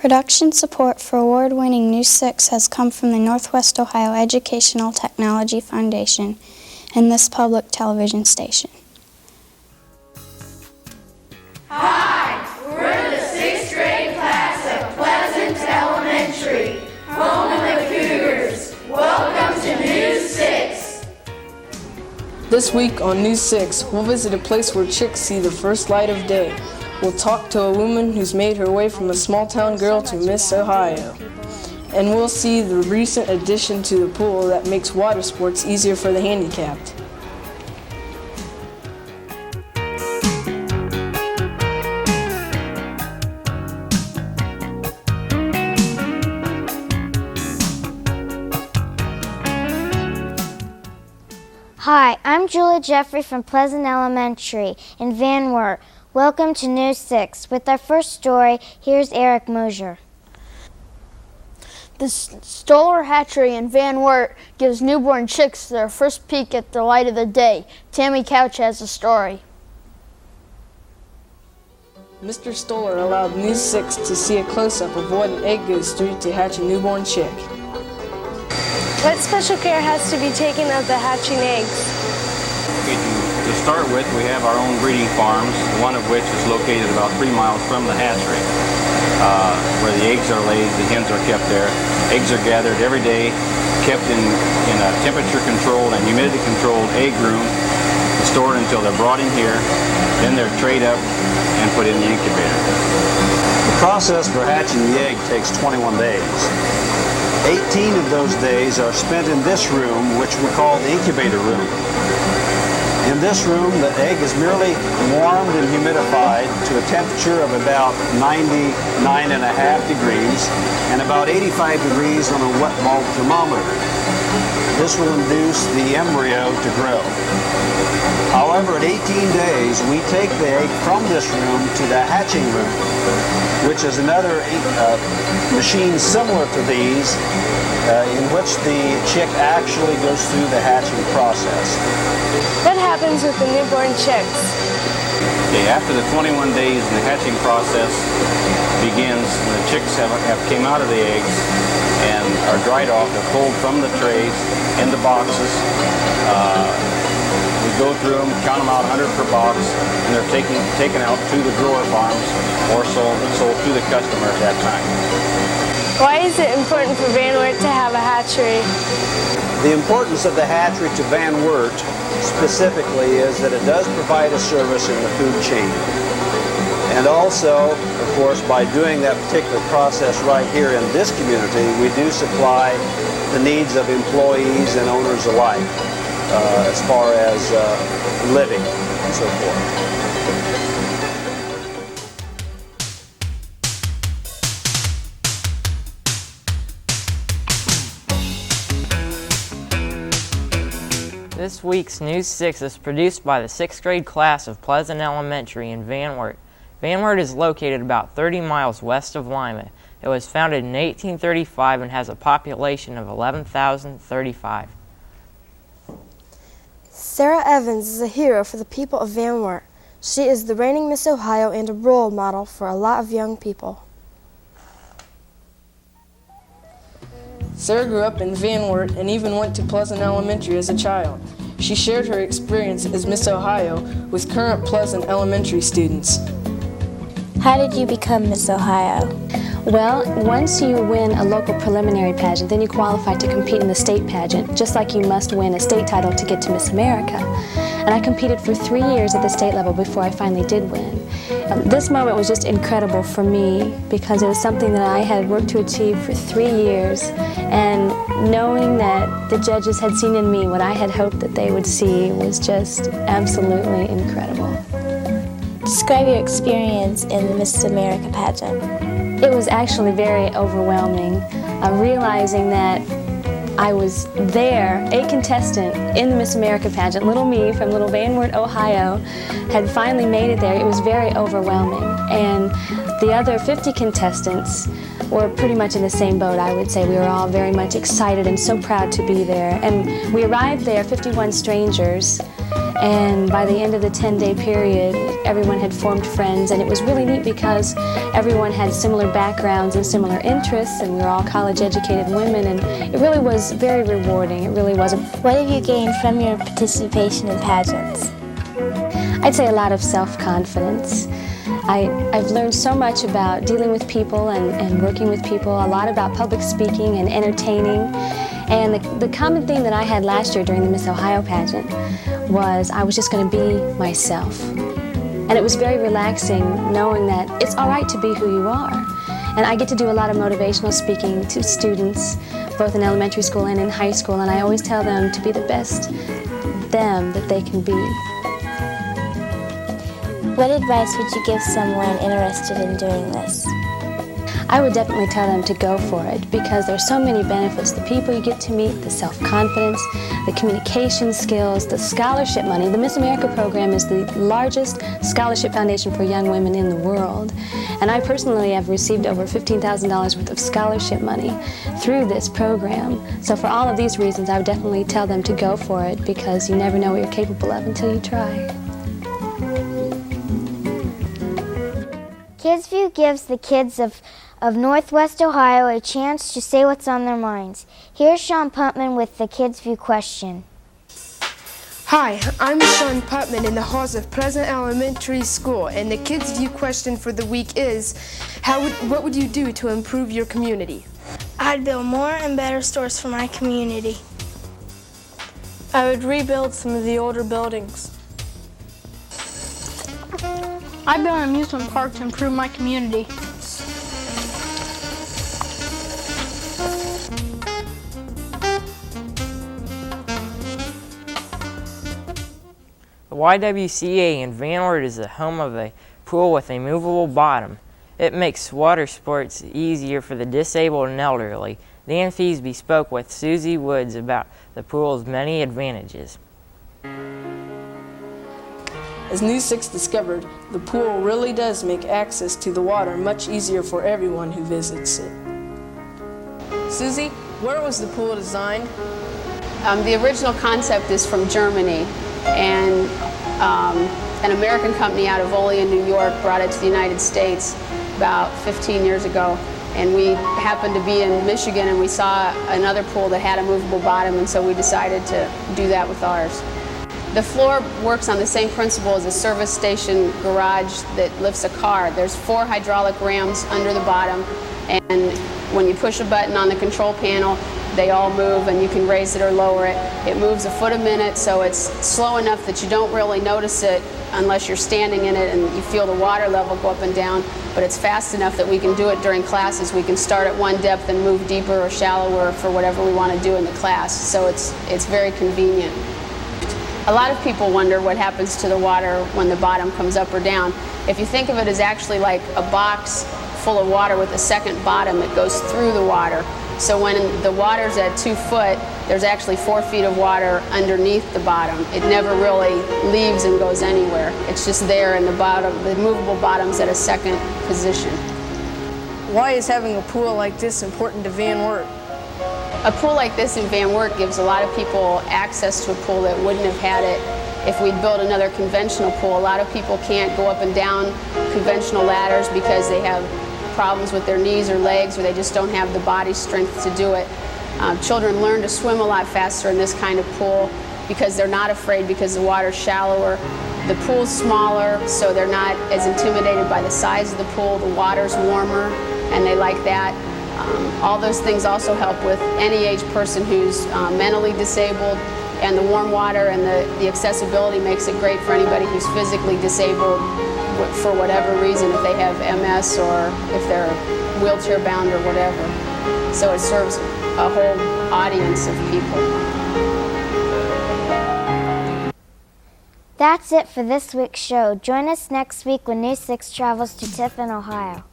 Production support for award-winning News 6 has come from the Northwest Ohio Educational Technology Foundation and this public television station. Hi, we're the 6th grade class of Pleasant Elementary, home of the Cougars. Welcome to News 6. This week on News 6, we'll visit a place where chicks see the first light of day. We'll talk to a woman who's made her way from a small-town girl to Miss Ohio. And we'll see the recent addition to the pool that makes water sports easier for the handicapped. Hi, I'm Julia Jeffrey from Pleasant Elementary in Van Wert. Welcome to News 6. With our first story, here's Eric Mosier. The Stoller Hatchery in Van Wert gives newborn chicks their first peek at the light of the day. Tammy Couch has a story. Mr. Stoller allowed News 6 to see a close-up of what an egg goes through to hatch a newborn chick. What special care has to be taken of the hatching eggs? To start with, we have our own breeding farms, one of which is located about 3 miles from the hatchery, where the eggs are laid, the hens are kept there. Eggs are gathered every day, kept in a temperature-controlled and humidity-controlled egg room, stored until they're brought in here, then they're trayed up and put in the incubator. The process for hatching the egg takes 21 days. 18 of those days are spent in this room, which we call the incubator room. In this room, the egg is merely warmed and humidified to a temperature of about 99.5 degrees and about 85 degrees on a wet bulb thermometer. This will induce the embryo to grow. However, at 18 days, we take the egg from this room to the hatching room, which is another machine similar to these, in which the chick actually goes through the hatching process. What happens with the newborn chicks? Okay, after the 21 days and the hatching process begins, the chicks have came out of the eggs and are dried off. They're pulled from the trays into boxes. We go through them, count them out 100 per box, and they're taken out to the grower farms or sold to the customer at that time. Why is it important for Van Wert to have a hatchery? The importance of the hatchery to Van Wert specifically is that it does provide a service in the food chain. And also, of course, by doing that particular process right here in this community, we do supply the needs of employees and owners alike, as far as living and so forth. This week's News 6 is produced by the 6th grade class of Pleasant Elementary in Van Wert. Van Wert is located about 30 miles west of Lima. It was founded in 1835 and has a population of 11,035. Sarah Evans is a hero for the people of Van Wert. She is the reigning Miss Ohio and a role model for a lot of young people. Sarah grew up in Van Wert and even went to Pleasant Elementary as a child. She shared her experience as Miss Ohio with current Pleasant Elementary students. How did you become Miss Ohio? Well, once you win a local preliminary pageant, then you qualify to compete in the state pageant, just like you must win a state title to get to Miss America. And I competed for 3 years at the state level before I finally did win. This moment was just incredible for me because it was something that I had worked to achieve for 3 years, and knowing that the judges had seen in me what I had hoped that they would see was just absolutely incredible. Describe your experience in the Miss America pageant. It was actually very overwhelming, realizing that I was there, a contestant in the Miss America pageant. Little me from little Van Wert, Ohio, had finally made it there. It was very overwhelming. And the other 50 contestants were pretty much in the same boat, I would say. We were all very much excited and so proud to be there. And we arrived there, 51 strangers, And by the end of the 10-day period, everyone had formed friends, and it was really neat because everyone had similar backgrounds and similar interests, and we were all college-educated women, and it really was very rewarding. It really was. What have you gained from your participation in pageants? I'd say a lot of self-confidence. I've learned so much about dealing with people and working with people, a lot about public speaking and entertaining. And the common theme that I had last year during the Miss Ohio pageant was I was just going to be myself. And it was very relaxing knowing that it's all right to be who you are. And I get to do a lot of motivational speaking to students, both in elementary school and in high school, and I always tell them to be the best them that they can be. What advice would you give someone interested in doing this? I would definitely tell them to go for it because there's so many benefits. The people you get to meet, the self-confidence, the communication skills, the scholarship money. The Miss America program is the largest scholarship foundation for young women in the world. And I personally have received over $15,000 worth of scholarship money through this program. So for all of these reasons, I would definitely tell them to go for it because you never know what you're capable of until you try. KidsView gives the kids of Northwest Ohio a chance to say what's on their minds. Here's Sean Putman with the KidsView question. Hi, I'm Sean Putman in the halls of Pleasant Elementary School, and the KidsView question for the week is, what would you do to improve your community? I'd build more and better stores for my community. I would rebuild some of the older buildings. I built an amusement park to improve my community. The YWCA in Van Wert is the home of a pool with a movable bottom. It makes water sports easier for the disabled and elderly. Dan Feesby spoke with Susie Woods about the pool's many advantages. As News 6 discovered, the pool really does make access to the water much easier for everyone who visits it. Susie, where was the pool designed? The original concept is from Germany, and an American company out of Olean, New York brought it to the United States about 15 years ago. And we happened to be in Michigan and we saw another pool that had a movable bottom, and so we decided to do that with ours. The floor works on the same principle as a service station garage that lifts a car. There's 4 hydraulic rams under the bottom, and when you push a button on the control panel, they all move and you can raise it or lower it. It moves a foot a minute, so it's slow enough that you don't really notice it unless you're standing in it and you feel the water level go up and down, but it's fast enough that we can do it during classes. We can start at one depth and move deeper or shallower for whatever we want to do in the class, so it's very convenient. A lot of people wonder what happens to the water when the bottom comes up or down. If you think of it as actually like a box full of water with a second bottom, it goes through the water. So when the water's at 2 foot, there's actually 4 feet of water underneath the bottom. It never really leaves and goes anywhere. It's just there, and the movable bottom's at a second position. Why is having a pool like this important to Van Wert? A pool like this in Van Wert gives a lot of people access to a pool that wouldn't have had it if we'd built another conventional pool. A lot of people can't go up and down conventional ladders because they have problems with their knees or legs, or they just don't have the body strength to do it. Children learn to swim a lot faster in this kind of pool because they're not afraid because the water's shallower. The pool's smaller, so they're not as intimidated by the size of the pool. The water's warmer, and they like that. All those things also help with any age person who's mentally disabled, and the warm water and the accessibility makes it great for anybody who's physically disabled for whatever reason, if they have MS or if they're wheelchair bound or whatever. So it serves a whole audience of people. That's it for this week's show. Join us next week when News 6 travels to Tiffin, Ohio.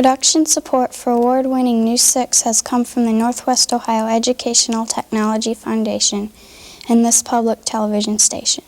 Production support for award-winning News 6 has come from the Northwest Ohio Educational Technology Foundation and this public television station.